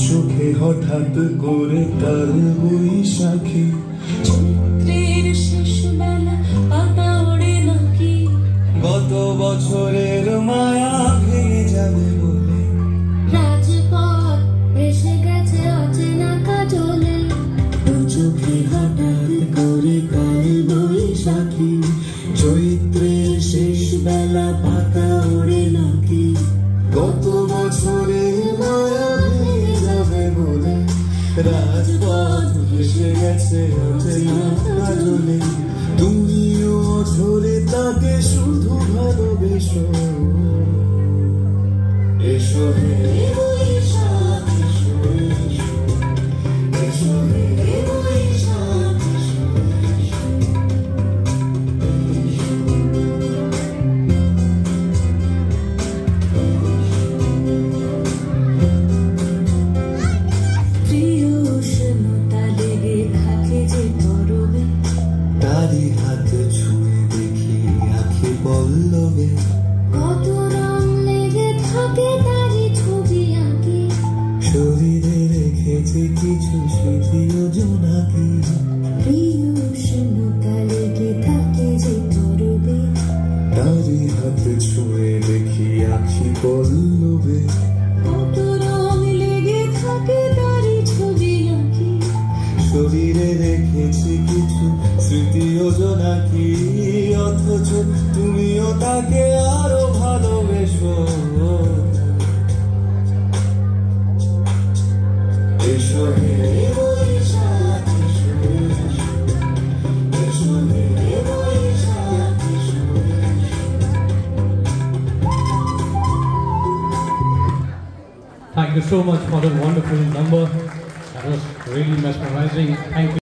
চোখে হঠাৎ করে কাল বৈশাখী চৈত্রের শেষ বেলা পাতা ওড়ে নাকি গত বছরের মায়া ভেঙে যাবে বলে রাজপথ ভেসে গেছে অচেনা কাজলে দু চোখে হঠাৎ করে কাল বৈশাখী চৈত্রের শেষ বেলা পাতা ওড়ে নাকি গত বছরের মায়া ভেঙে যাবে বলে রাজপথ ভেসে গেছে অচেনা কাজলে তুমিও ঝরে তাকে শুধু ভালোবেসো এসো হে বৈশাখ এসো এসো হে বৈশাখ তারি হাত ছুঁয়ে দেখি আঁখি পল্লবে কত রং লেগে থাকে তারি ছবি আঁকি শরীরে রেখেছে কিছু স্মৃতি ও জোনাকি প্রিয় উষ্ণতা লেগে থাকে যে তরবে তারি হাত ছুঁয়ে দেখি আঁখি পল্লবে কত রং লেগে থাকে তারি ছবি আঁকি শরীরে রেখেছি কিছু স্মৃতি ও জোনাকি অথচ তুমিও তাকে আরো ভালোবেসো এসো হে বৈশাখ এসো এসো হে বৈশাখ এসো Thank you so much for the wonderful number. That was really mesmerizing. Thank you.